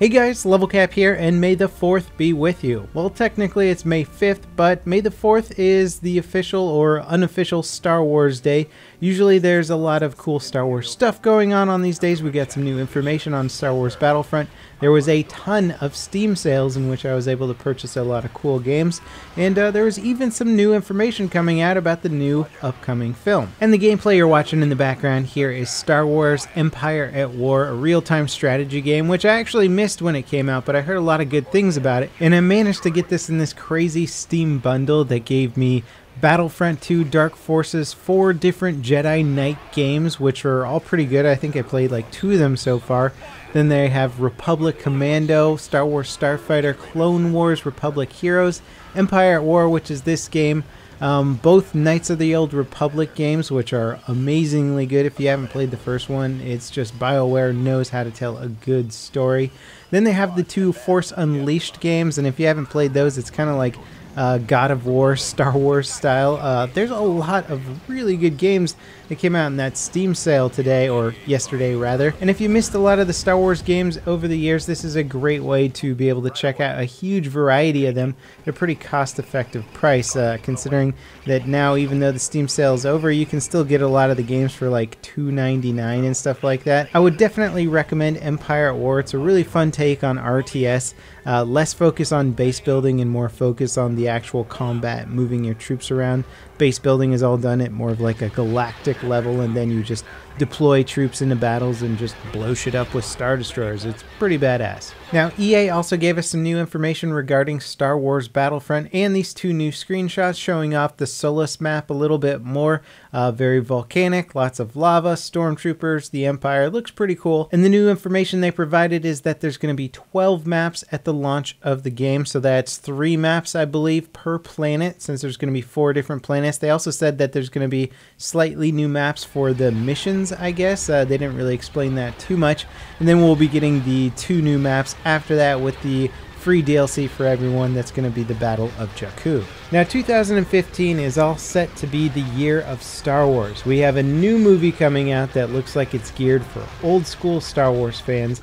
Hey guys, LevelCap here, and May the 4th be with you. Well, technically it's May 5th, but May the 4th is the official or unofficial Star Wars day. Usually there's a lot of cool Star Wars stuff going on these days. We got some new information on Star Wars Battlefront. There was a ton of Steam sales in which I was able to purchase a lot of cool games, and there was even some new information coming out about the new upcoming film. And the gameplay you're watching in the background here is Star Wars Empire at War, a real-time strategy game, which I actually missed when it came out, but I heard a lot of good things about it, and I managed to get this in this crazy Steam bundle that gave me Battlefront 2, Dark Forces, 4 different Jedi Knight games, which are all pretty good. I think I played like 2 of them so far. Then they have Republic Commando, Star Wars Starfighter, Clone Wars, Republic Heroes, Empire at War, which is this game. Both Knights of the Old Republic games, which are amazingly good. If you haven't played the first one, it's just BioWare knows how to tell a good story. Then they have the 2 Force Unleashed games, and if you haven't played those, it's kind of like God of War, Star Wars style. There's a lot of really good games that came out in that Steam sale today, or yesterday rather. And if you missed a lot of the Star Wars games over the years, this is a great way to be able to check out a huge variety of them at a pretty cost-effective price, considering that now, even though the Steam sale is over, you can still get a lot of the games for like $2.99 and stuff like that. I would definitely recommend Empire at War. It's a really fun take on RTS, less focus on base building and more focus on the actual combat, moving your troops around. Base building is all done at more of like a galactic level, and then you just deploy troops into battles and just blow shit up with Star Destroyers. It's pretty badass. Now, EA also gave us some new information regarding Star Wars Battlefront and these 2 new screenshots showing off the Solus map a little bit more. Very volcanic, lots of lava, stormtroopers, the Empire. It looks pretty cool. And the new information they provided is that there's going to be 12 maps at the launch of the game. So that's 3 maps, I believe, per planet, since there's going to be 4 different planets. They also said that there's going to be slightly new maps for the missions, I guess. They didn't really explain that too much. And then we'll be getting the 2 new maps after that with the free DLC for everyone. That's going to be the Battle of Jakku. Now, 2015 is all set to be the year of Star Wars. We have a new movie coming out that looks like it's geared for old school Star Wars fans.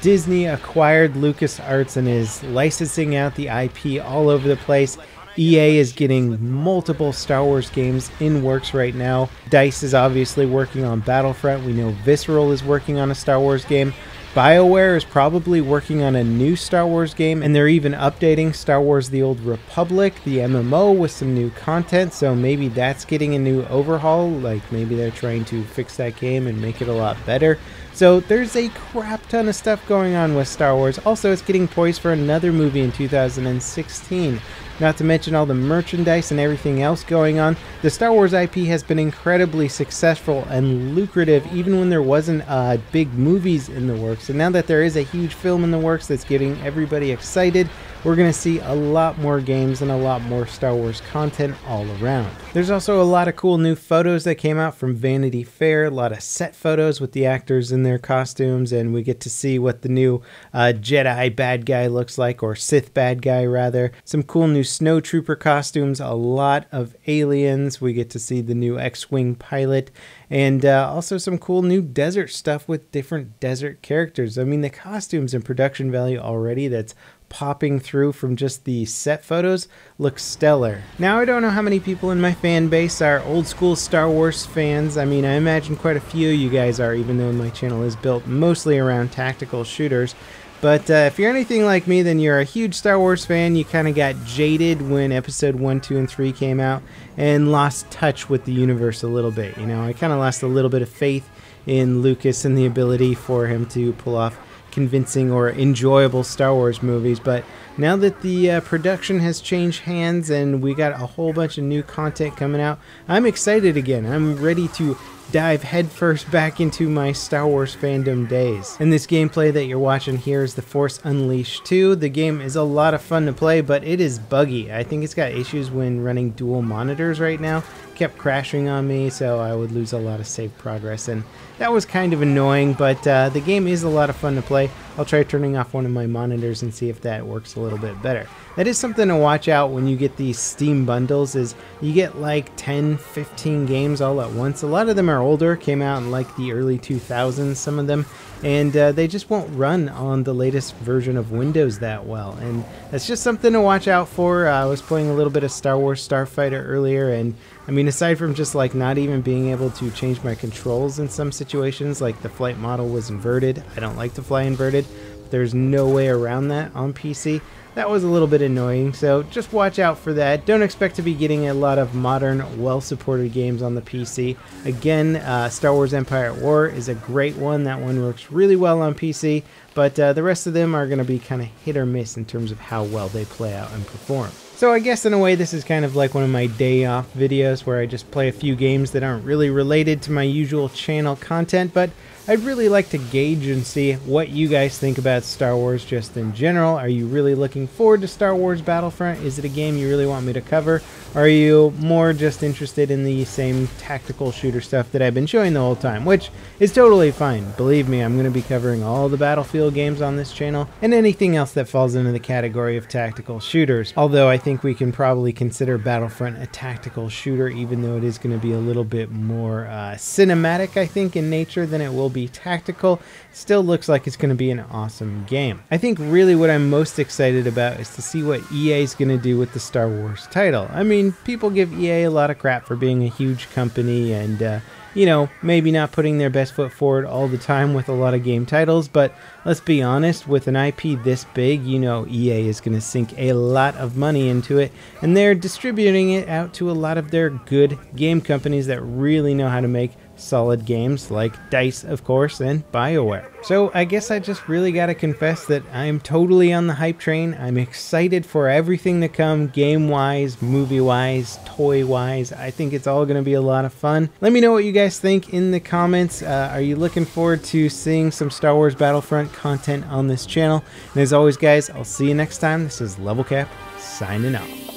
Disney acquired LucasArts and is licensing out the IP all over the place. EA is getting multiple Star Wars games in works right now. DICE is obviously working on Battlefront. We know Visceral is working on a Star Wars game. BioWare is probably working on a new Star Wars game, and they're even updating Star Wars The Old Republic, the MMO, with some new content, so maybe that's getting a new overhaul. Like, maybe they're trying to fix that game and make it a lot better. So there's a crap ton of stuff going on with Star Wars. Also, it's getting poised for another movie in 2016. Not to mention all the merchandise and everything else going on. The Star Wars IP has been incredibly successful and lucrative even when there wasn't big movies in the works. And now that there is a huge film in the works that's getting everybody excited, we're going to see a lot more games and a lot more Star Wars content all around. There's also a lot of cool new photos that came out from Vanity Fair, a lot of set photos with the actors in their costumes, and we get to see what the new Jedi bad guy looks like, or Sith bad guy rather. Some cool new snowtrooper costumes, a lot of aliens. We get to see the new X-Wing pilot, and also some cool new desert stuff with different desert characters. I mean, the costumes and production value already that's popping through from just the set photos looks stellar. Now, I don't know how many people in my fan base are old school Star Wars fans. I mean, I imagine quite a few of you guys are, even though my channel is built mostly around tactical shooters. But if you're anything like me, then you're a huge Star Wars fan. You kind of got jaded when episode 1, 2, and 3 came out and lost touch with the universe a little bit. You know, I kind of lost a little bit of faith in Lucas and the ability for him to pull off convincing or enjoyable Star Wars movies. But now that the production has changed hands and we got a whole bunch of new content coming out, I'm excited again. I'm ready to dive headfirst back into my Star Wars fandom days. And this gameplay that you're watching here is the Force Unleashed 2. The game is a lot of fun to play, but it is buggy. I think it's got issues when running dual monitors right now. Kept crashing on me, so I would lose a lot of save progress, and that was kind of annoying, but the game is a lot of fun to play. I'll try turning off one of my monitors and see if that works a little bit better. That is something to watch out when you get these Steam bundles, is you get like 10, 15 games all at once. A lot of them are older, came out in like the early 2000s, some of them, and they just won't run on the latest version of Windows that well. And that's just something to watch out for. I was playing a little bit of Star Wars Starfighter earlier, and I mean, aside from just like not even being able to change my controls in some situations, like the flight model was inverted. I don't like to fly inverted. There's no way around that on PC. That was a little bit annoying, so just watch out for that. Don't expect to be getting a lot of modern, well-supported games on the PC. Again, Star Wars Empire at War is a great one. That one works really well on PC, but the rest of them are going to be kind of hit or miss in terms of how well they play out and perform. So I guess in a way this is kind of like one of my day off videos where I just play a few games that aren't really related to my usual channel content, but I'd really like to gauge and see what you guys think about Star Wars just in general. Are you really looking forward to Star Wars Battlefront? Is it a game you really want me to cover? Or are you more just interested in the same tactical shooter stuff that I've been showing the whole time, which is totally fine. Believe me, I'm going to be covering all the Battlefield games on this channel and anything else that falls into the category of tactical shooters. Although I think we can probably consider Battlefront a tactical shooter, even though it is going to be a little bit more cinematic, I think, in nature than it will be tactical. Still looks like it's going to be an awesome game. I think really what I'm most excited about is to see what EA is going to do with the Star Wars title. I mean, people give EA a lot of crap for being a huge company and you know, maybe not putting their best foot forward all the time with a lot of game titles, but let's be honest, with an IP this big, you know EA is going to sink a lot of money into it, and they're distributing it out to a lot of their good game companies that really know how to make solid games, like DICE, of course, and BioWare. So I guess I just really gotta confess that I'm totally on the hype train. I'm excited for everything to come, game-wise, movie-wise, toy-wise. I think it's all gonna be a lot of fun. Let me know what you guys think in the comments. Are you looking forward to seeing some Star Wars Battlefront content on this channel? And as always, guys, I'll see you next time. This is LevelCap, signing off.